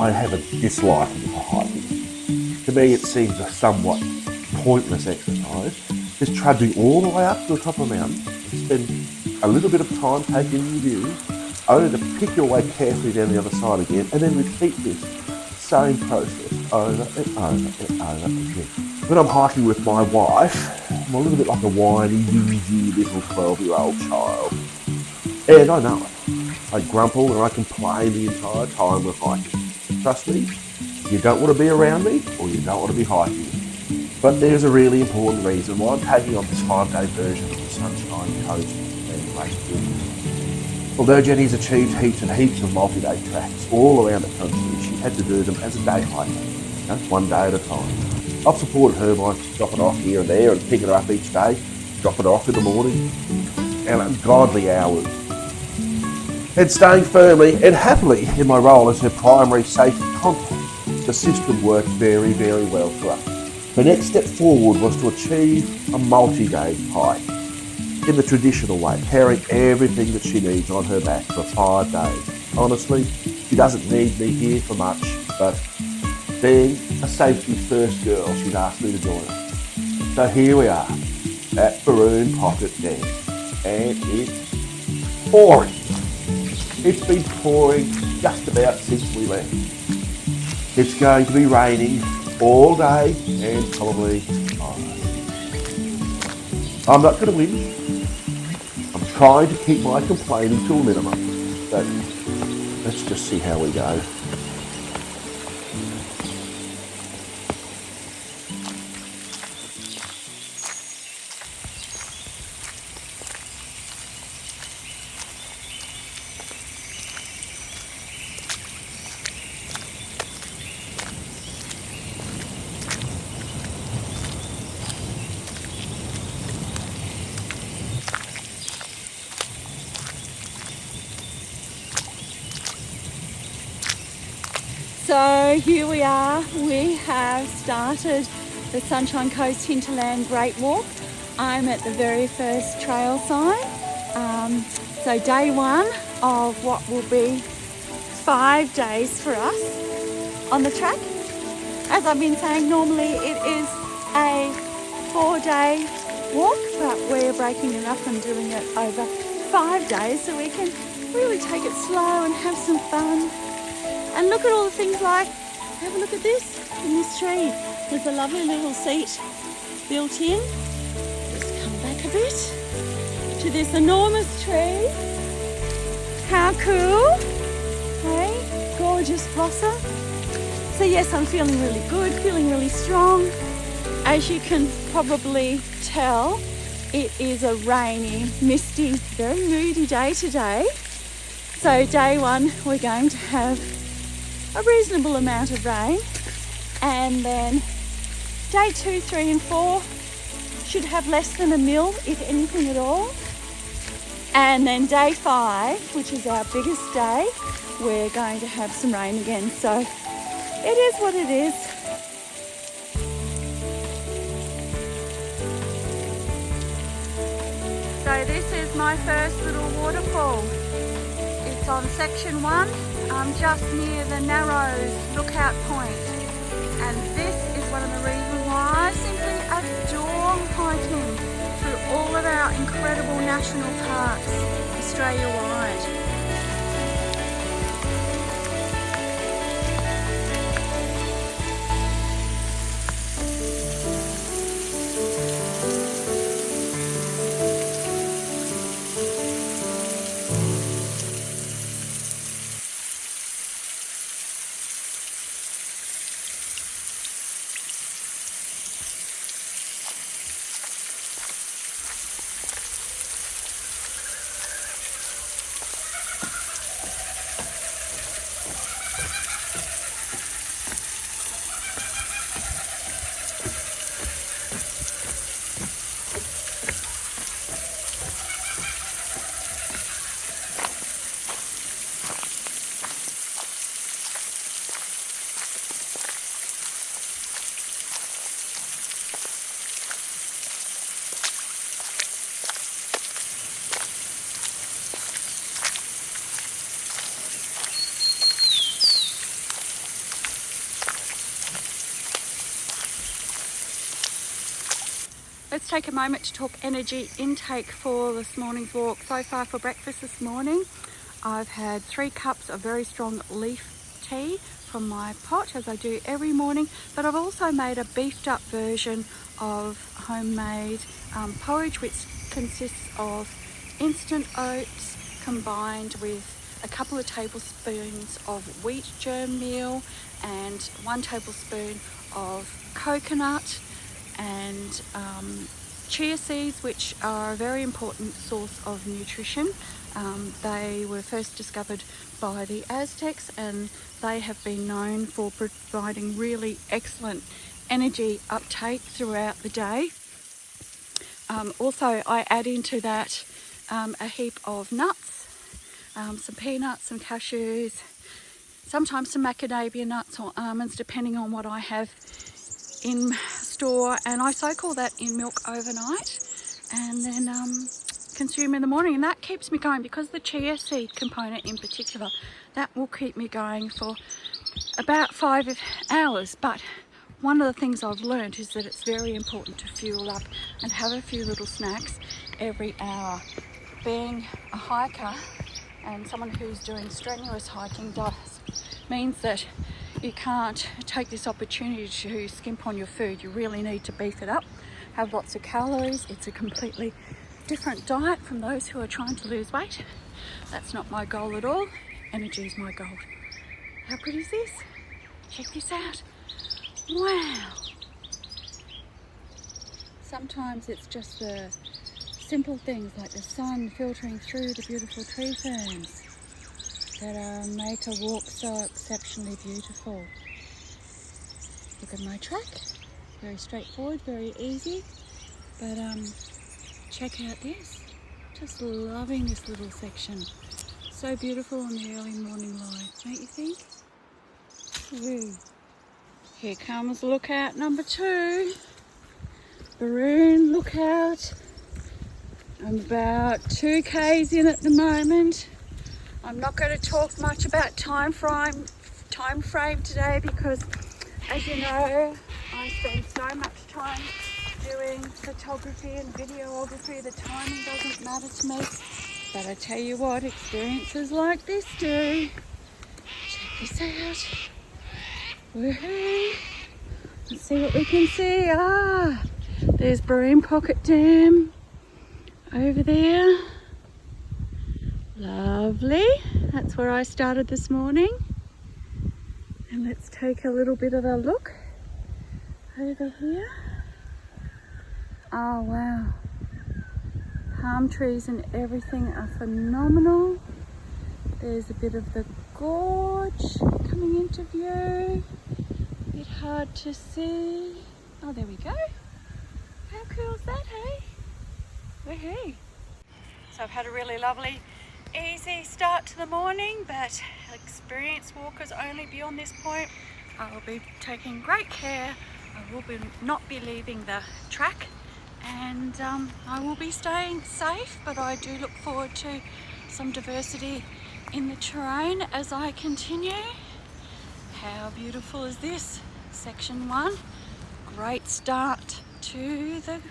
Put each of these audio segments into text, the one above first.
I have a dislike for hiking. To me, it seems a somewhat pointless exercise, just trudging all the way up to the top of a mountain and spend a little bit of time taking in view, only to pick your way carefully down the other side again, and then repeat this same process over and over and over again. When I'm hiking with my wife, I'm a little bit like a whiny, whingy little 12-year-old child. And I know it. I grumble and I complain the entire time we're hiking. Trust me, you don't want to be around me or you don't want to be hiking. But there's a really important reason why I'm taking on this 5-day version of the Sunshine Coast and Rainforest. Although Jenny's achieved heaps and heaps of multi-day tracks all around the country, she had to do them as a day hiker, one day at a time. I've supported her by dropping off here and there and picking her up each day, dropping her off in the morning, and ungodly hours. And staying firmly and happily in my role as her primary safety contact, the system worked very, very well for us. The next step forward was to achieve a multi-day hike in the traditional way, carrying everything that she needs on her back for 5 days. Honestly, she doesn't need me here for much, but being a safety first girl, she's asked me to join her. So here we are at Baroon Pocket Dam, and it's pouring. It's been pouring just about since we left. It's going to be raining all day and probably tomorrow. I'm not going to win. I'm trying to keep my complaining to a minimum, but let's just see how we go. So here we are, we have started the Sunshine Coast Hinterland Great Walk. I'm at the very first trail sign. So day one of what will be 5 days for us on the track. As I've been saying, normally it is a 4-day walk, but we're breaking it up and doing it over 5 days so we can really take it slow and have some fun. And look at all the things like, have a look at this, in this tree. There's a lovely little seat built in. Just come back a bit to this enormous tree. How cool, hey? Gorgeous blossom. So yes, I'm feeling really good, feeling really strong. As you can probably tell, it is a rainy, misty, very moody day today. So day one, we're going to have a reasonable amount of rain, and then day 2, 3 and 4 should have less than a mil, if anything at all. And then day 5, which is our biggest day, we're going to have some rain again. So it is what it is. So this is my first little waterfall. It's on section 1, just near the Narrows lookout point. And this is one of the reasons why I simply adore hiking through all of our incredible national parks Australia-wide. let's take a moment to talk energy intake for this morning's walk. So far for breakfast this morning, I've had 3 cups of very strong leaf tea from my pot, as I do every morning, but I've also made a beefed up version of homemade porridge, which consists of instant oats combined with a couple of tablespoons of wheat germ meal and 1 tablespoon of coconut and chia seeds, which are a very important source of nutrition. They were first discovered by the Aztecs, and they have been known for providing really excellent energy uptake throughout the day. Also, I add into that a heap of nuts, some peanuts, some cashews, sometimes some macadamia nuts or almonds, depending on what I have in store, and I soak all that in milk overnight and then consume in the morning, and that keeps me going, because the chia seed component in particular, that will keep me going for about 5 hours. But one of the things I've learned is that it's very important to fuel up and have a few little snacks every hour. Being a hiker and someone who's doing strenuous hiking means that you can't take this opportunity to skimp on your food. You really need to beef it up, have lots of calories. It's a completely different diet from those who are trying to lose weight. That's not my goal at all. Energy is my goal. How pretty is this? Check this out. Wow. Sometimes it's just the simple things like the sun filtering through the beautiful tree ferns that make a walk so exceptionally beautiful. Look at my track. Very straightforward, very easy. But check out this. Just loving this little section. So beautiful in the early morning light, don't you think? Woo. Here comes lookout number 2. Baroon lookout. I'm about 2 k's in at the moment. I'm not going to talk much about time frame today, because, as you know, I spend so much time doing photography and videography. The timing doesn't matter to me. But I tell you what, experiences like this do. Check this out. Woohoo! Let's see what we can see. There's Baroon Pocket Dam over there. Lovely. That's where I started this morning. And let's take a little bit of a look over here. Oh wow. Palm trees and everything are phenomenal. There's a bit of the gorge coming into view. A bit hard to see. Oh, there we go. How cool is that, hey? Woohoo. So I've had a really lovely, easy start to the morning, but experienced walkers only beyond this point. I will be taking great care. I will not be leaving the track, and I will be staying safe, but I do look forward to some diversity in the terrain as I continue. How beautiful is this? Section 1. Great start to the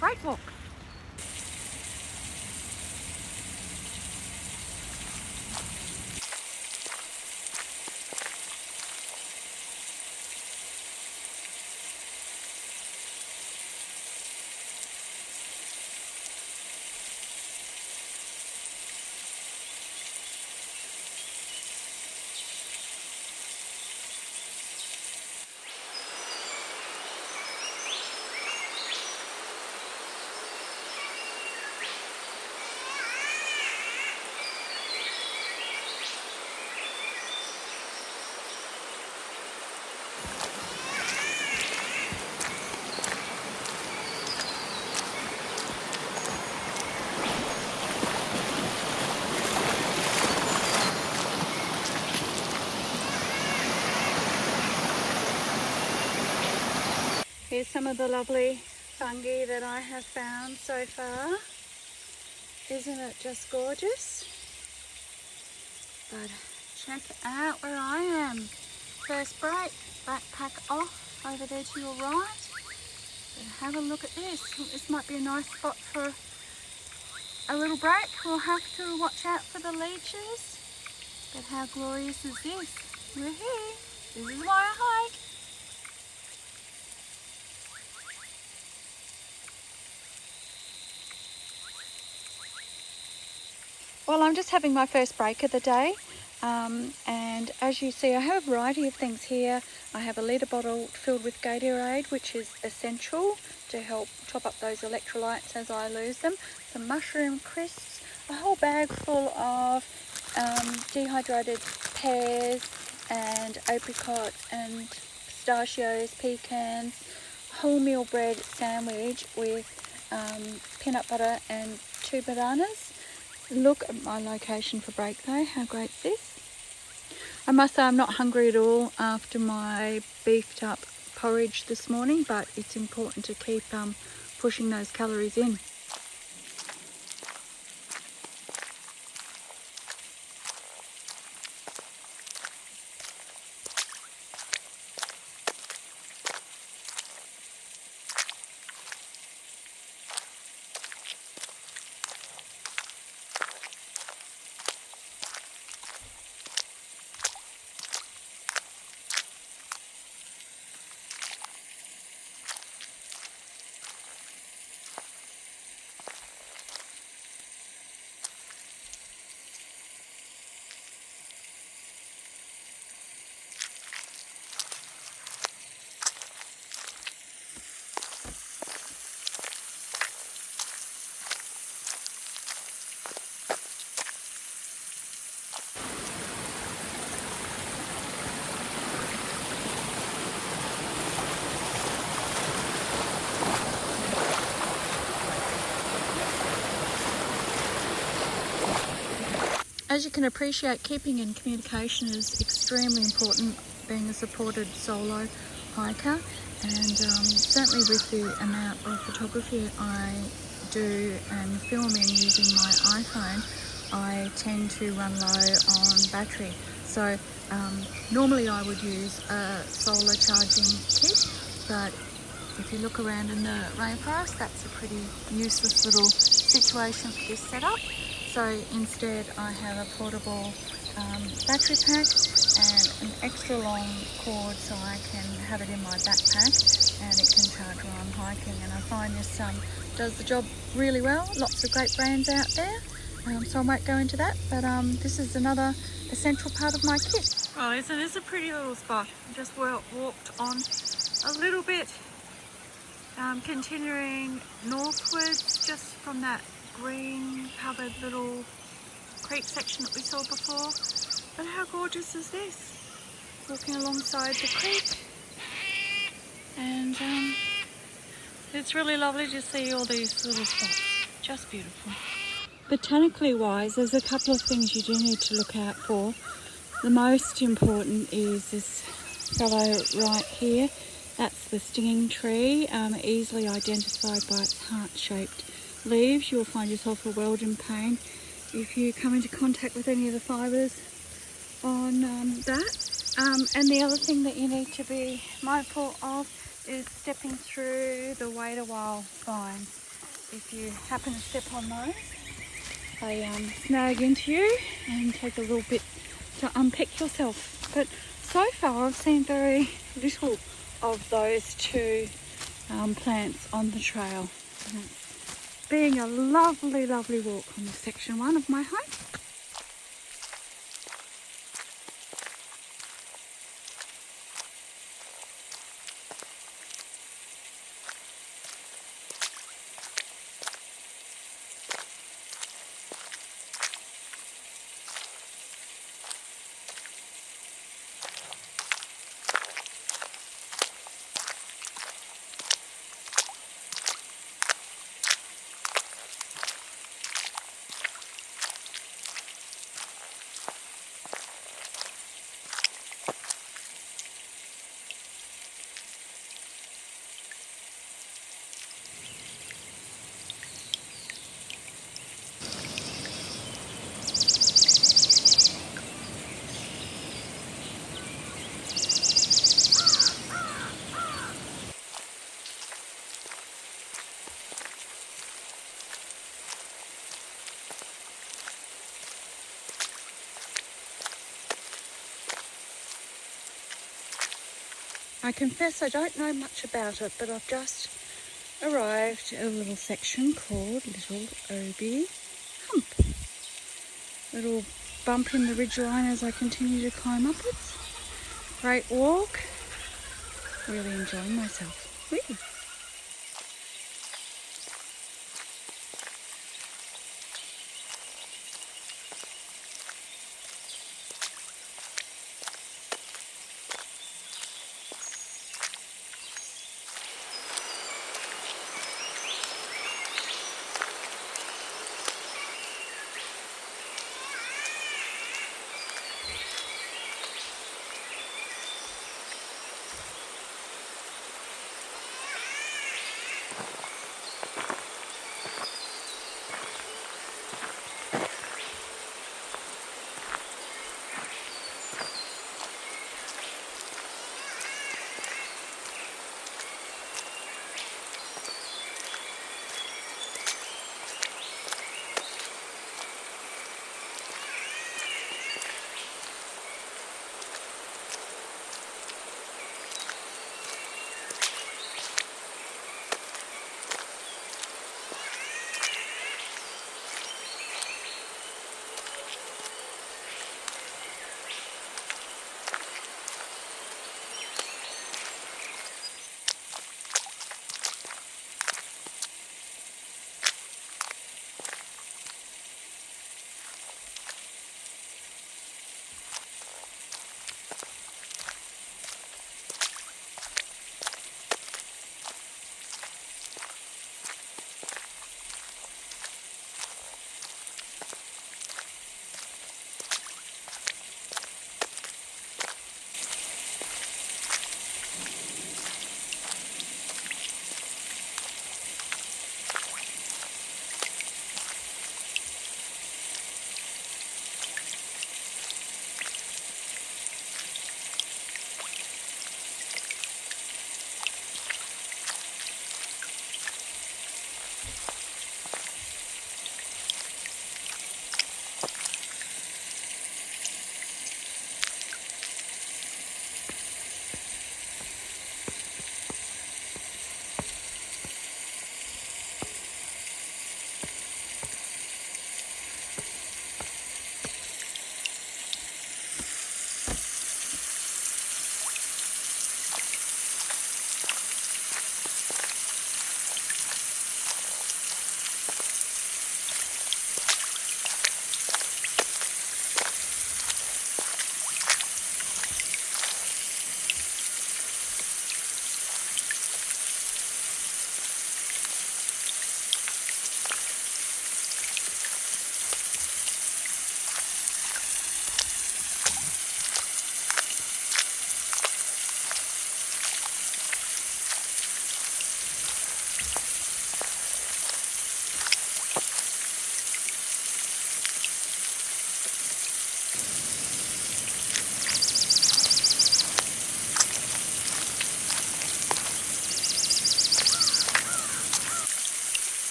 Great Walk. Here's some of the lovely fungi that I have found so far. Isn't it just gorgeous? But check out where I am. First break, backpack off over there to your right. But have a look at this. This might be a nice spot for a little break. We'll have to watch out for the leeches. But how glorious is this? We're here. This is why I hike. Well, I'm just having my first break of the day. And as you see, I have a variety of things here. I have a litre bottle filled with Gatorade, which is essential to help top up those electrolytes as I lose them. Some mushroom crisps, a whole bag full of dehydrated pears and apricots and pistachios, pecans, wholemeal bread sandwich with peanut butter and 2 bananas. Look at my location for break though, how great is this? I must say I'm not hungry at all after my beefed up porridge this morning, but it's important to keep pushing those calories in. As you can appreciate, keeping in communication is extremely important, being a supported solo hiker, and certainly with the amount of photography I do and film in using my iPhone, I tend to run low on battery. So normally I would use a solar charging kit, but if you look around in the rainforest, that's a pretty useless little situation for this setup. So instead I have a portable battery pack and an extra long cord so I can have it in my backpack and it can charge while I'm hiking, and I find this does the job really well. Lots of great brands out there, so I won't go into that, but this is another essential part of my kit. Well, isn't this a pretty little spot? I just walked on a little bit, continuing northwards just from that green covered little creek section that we saw before. But how gorgeous is this? Walking alongside the creek, and it's really lovely to see all these little spots. Just beautiful. Botanically wise, there's a couple of things you do need to look out for. The most important is this fellow right here. That's the stinging tree, easily identified by its heart-shaped leaves. You'll find yourself a world in pain if you come into contact with any of the fibres on that. And the other thing that you need to be mindful of is stepping through the wait-a-while vines. If you happen to step on those, they snag into you and take a little bit to unpick yourself. But so far I've seen very little of those two plants on the trail. And it's being a lovely, lovely walk on this section 1 of my hike. I confess I don't know much about it, but I've just arrived at a little section called Little Obi Hump. Little bump in the ridgeline as I continue to climb upwards. Great walk. Really enjoying myself. Whee!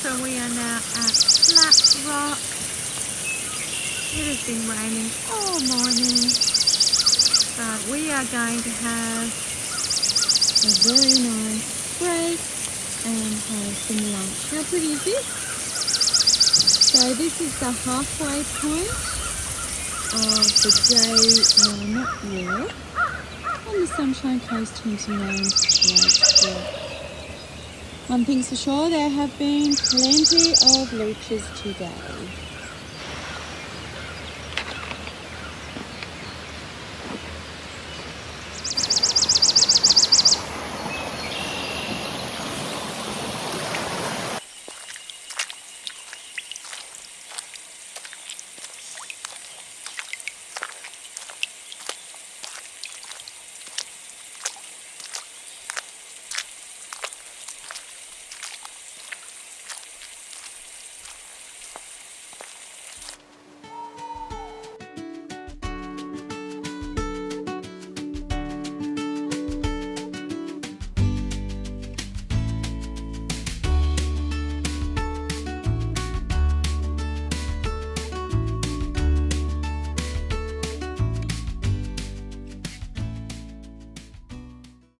So we are now at Flat Rock. It has been raining all morning, but we are going to have a very nice break and have some lunch. How pretty is this? So this is the halfway point of the day one walk on the Sunshine Coast Hinterland Great Walk. One thing's for sure, there have been plenty of leeches today.